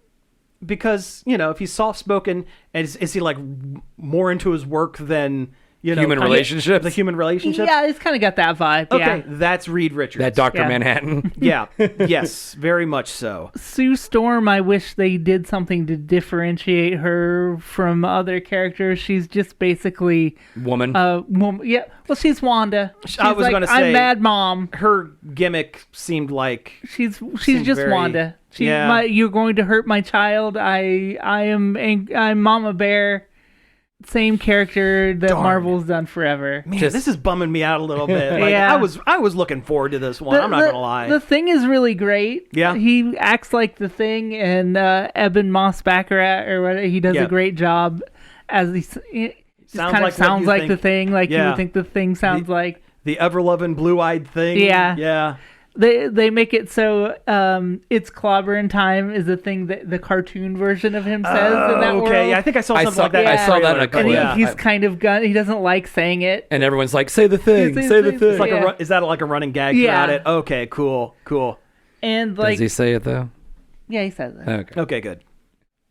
because if he's soft-spoken, and is he like more into his work than human relationships? The human relationships? Yeah, it's kind of got that vibe. Okay, that's Reed Richards. That Dr. Manhattan. Yeah, yes, very much so. Sue Storm, I wish they did something to differentiate her from other characters. She's just basically... Woman. Yeah, well, she's Wanda. I was going to say... I'm Mad Mom. Her gimmick seemed like... She's just Wanda. You're going to hurt my child. I'm Mama Bear. Same character that Marvel's done forever. Man, this is bumming me out a little bit. I was looking forward to this one. I'm not gonna lie. The Thing is really great. Yeah, he acts like the Thing, and Eben Moss Baccarat or whatever. He does a great job as he sounds like the Thing. Like you would think the Thing sounds like the ever-loving blue-eyed Thing. Yeah. They make it so it's clobbering time is the thing that the cartoon version of him says in that world. Yeah, I think I saw something like that. I saw that in a clip. And he's kind of Gunn. He doesn't like saying it. And everyone's like, say the thing, say the thing. It's like is that like a running gag throughout it? Okay, cool. And does he say it though? Yeah, he says it. Okay, good.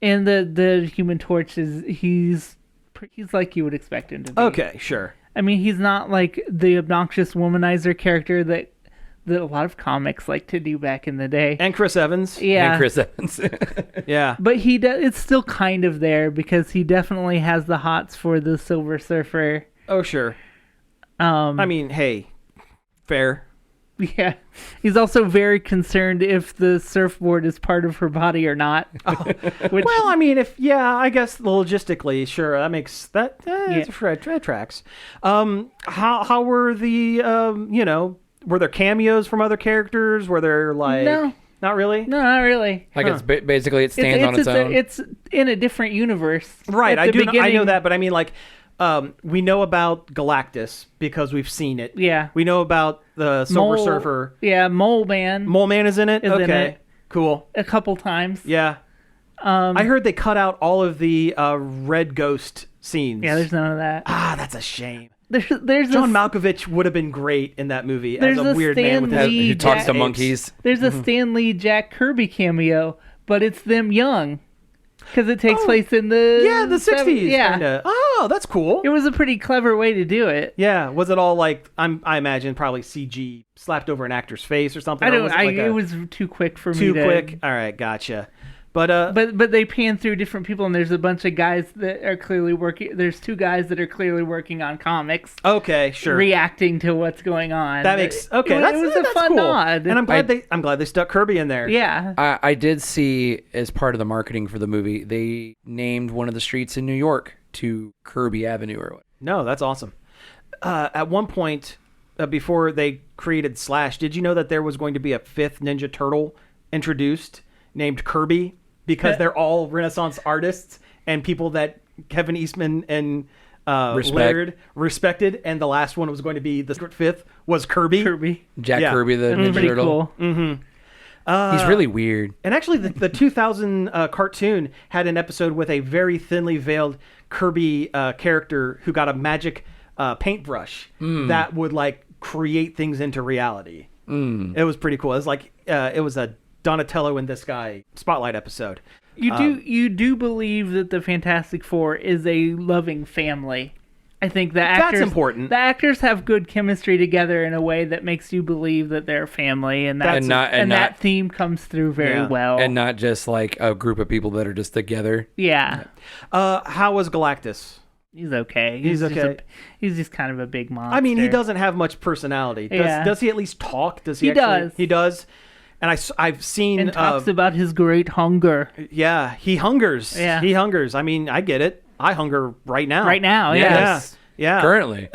And the Human Torch he's like you would expect him to be. Okay, sure. I mean, he's not like the obnoxious womanizer character that a lot of comics like to do back in the day. And Chris Evans. Yeah. And Chris Evans. Yeah. But it's still kind of there because he definitely has the hots for the Silver Surfer. Oh, sure. I mean, hey, fair. Yeah. He's also very concerned if the surfboard is part of her body or not. Which, Well, I mean, I guess logistically, sure, that makes that that tracks. How were the were there cameos from other characters? Were there like No. not really? No, not really. Like it's basically it stands on its own. It's in a different universe. Right, At the I know beginning- that, but I mean like we know about Galactus because we've seen it. Yeah. We know about the Silver Mole- Surfer. Yeah, Mole Man Mole Man is in it? Is in okay. it. Cool. a couple times. Yeah. I heard they cut out all of the Red Ghost scenes. Yeah, there's none of that. that's a shame. There's John a, Malkovich would have been great in that movie as There's a a weird Stan man with his Lee Who talks to Jack- monkeys. There's a Stan Lee Jack Kirby cameo, but it's them young because it takes place in the the 60s. Yeah, Kinda. Oh, that's cool. it was a pretty clever way to do it. Yeah, was it all like I imagine probably CG slapped over an actor's face or something? I or don't. was it like it was too quick for me. too to, quick. All right, gotcha. But But they pan through different people, and there's a bunch of guys that are clearly working. There's two guys that are clearly working on comics, okay, sure. reacting to what's going on. That makes okay. It, That's, it was that's a fun cool. nod, and I'm glad they stuck Kirby in there. yeah. I did see, as part of the marketing for the movie, they named one of the streets in New York to Kirby Avenue or what. No, that's awesome. At one point, before they created Slash, did you know that there was going to be a fifth Ninja Turtle introduced named Kirby? Because they're all Renaissance artists and people that Kevin Eastman and Laird respected, and the last one was going to be the fifth was Kirby. Jack Yeah. Kirby, the Ninja Pretty Turtle. cool. He's really weird. And actually, the 2000 cartoon had an episode with a very thinly veiled Kirby character who got a magic paintbrush that would like create things into reality. It was pretty cool. It was like it was a Donatello and this guy spotlight episode. You do believe that the Fantastic Four is a loving family. I think the actors That's important. The actors have good chemistry together in a way that makes you believe that they're family, and that theme comes through very well. And not just like a group of people that are just together. Yeah. How was Galactus? He's okay. He's just okay. He's just kind of a big monster. I mean, he doesn't have much personality. Does he at least talk? Does he? He actually, does. He does. And I've seen and talks about his great hunger. Yeah, he hungers. Yeah. He hungers. I mean, I get it. I hunger right now. Right now, Yes. Yeah. Currently.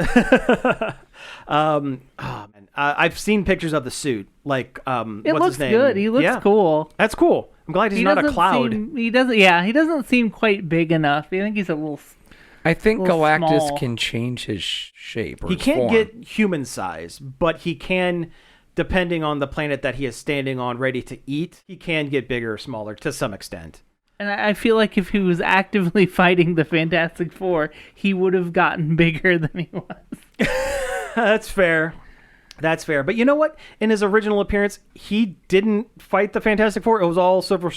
Oh man, I've seen pictures of the suit. Like, It what's looks his name? good. He looks Yeah. cool. That's cool. I'm glad he's not a cloud. He doesn't. Yeah, he doesn't seem quite big enough. I think he's a little. I think little Galactus small. can change his shape or He his can't form. get human size, but he can, depending on the planet that he is standing on, ready to eat. He can get bigger or smaller to some extent. And I feel like if he was actively fighting the Fantastic Four, he would have gotten bigger than he was. That's fair. That's fair. But you know what? In his original appearance, he didn't fight the Fantastic Four. It was all Silver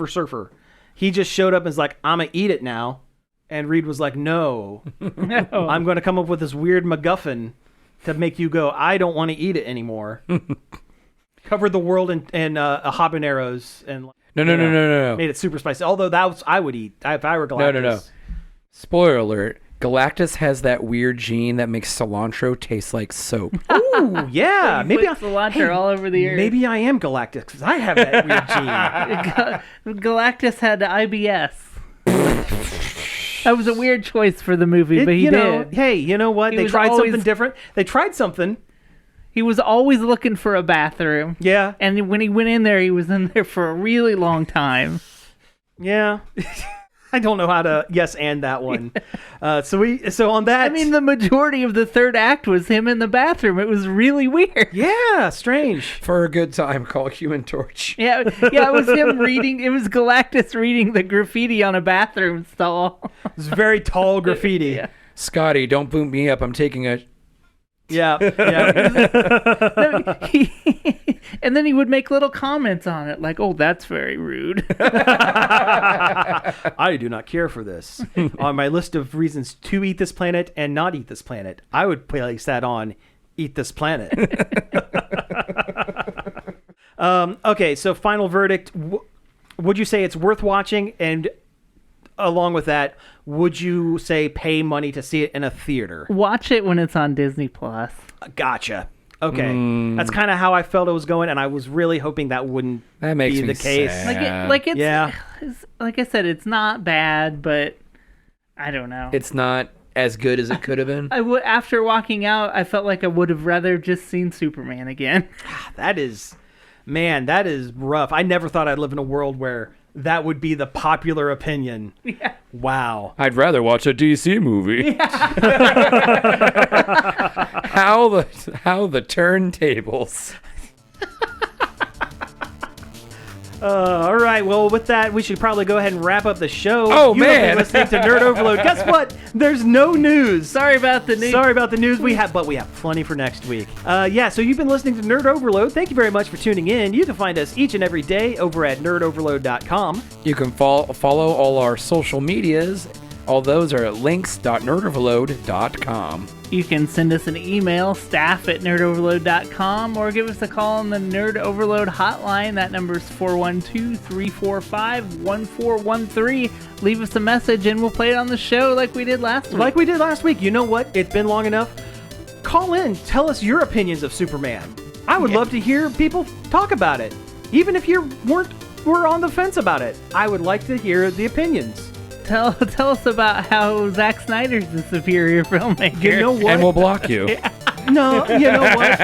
Surfer. He just showed up and was like, I'm going to eat it now. And Reed was like, no, No. I'm going to come up with this weird MacGuffin to make you go, I don't want to eat it anymore. Covered the world in habaneros and No. made it super spicy. Although I would eat if I were Galactus. No. Spoiler alert. Galactus has that weird gene that makes cilantro taste like soap. Ooh, yeah. He Maybe puts cilantro all over the earth. Maybe I am Galactus because I have that weird gene. Galactus had IBS. That was a weird choice for the movie, but he did. Hey, you know what? He They was tried always- something different. They tried something. He was always looking for a bathroom. Yeah. And when he went in there, he was in there for a really long time. Yeah. I don't know how to yes and that one. So on that. I mean, the majority of the third act was him in the bathroom. It was really weird. yeah, strange. For a good time, call Human Torch. Yeah, it was him reading. It was Galactus reading the graffiti on a bathroom stall. It's very tall graffiti. Yeah. Scotty, don't boot me up. I'm taking a... Yeah. And then he would make little comments on it, like, "Oh, that's very rude." I do not care for this. On my list of reasons to eat this planet and not eat this planet, I would place that on eat this planet. Okay, so final verdict. Would you say it's worth watching? And along with that, would you say pay money to see it in a theater? Watch it when it's on Disney Plus. Gotcha. Okay, that's kind of how I felt it was going, and I was really hoping that wouldn't That makes be me the case. sad. It's like I said, it's not bad, but I don't know. It's not as good as it could have been. After walking out, I felt like I would have rather just seen Superman again. That is rough. I never thought I'd live in a world where that would be the popular opinion. Yeah. Wow. I'd rather watch a DC movie. How the turntables. All right. Well, with that, we should probably go ahead and wrap up the show. Oh, You have been man. listening to Nerd Overload. Guess what? There's no news. Sorry about the news. Sorry about the news. But we have plenty for next week. So you've been listening to Nerd Overload. Thank you very much for tuning in. You can find us each and every day over at nerdoverload.com. You can follow all our social medias. All those are at links.nerdoverload.com. You can send us an email, staff@nerdoverload.com, or give us a call on the Nerd Overload hotline. That number is 412-345-1413. Leave us a message and we'll play it on the show like we did last week. Like we did last week. You know what? It's been long enough. Call in. Tell us your opinions of Superman. I would love to hear people talk about it. Even if you were on the fence about it. I would like to hear the opinions. Tell us about how Zack Snyder's the superior filmmaker. You know what? And we'll block you. No, you know what?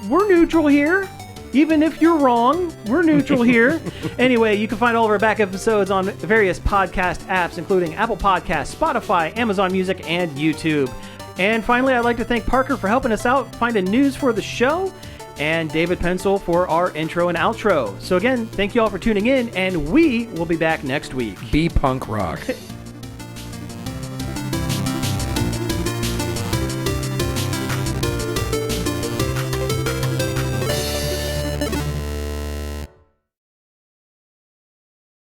We're neutral here. Even if you're wrong, we're neutral here. Anyway, you can find all of our back episodes on various podcast apps, including Apple Podcasts, Spotify, Amazon Music, and YouTube. And finally, I'd like to thank Parker for helping us out finding news for the show, and David Pencil for our intro and outro. So again, thank you all for tuning in, and we will be back next week. Be punk rock.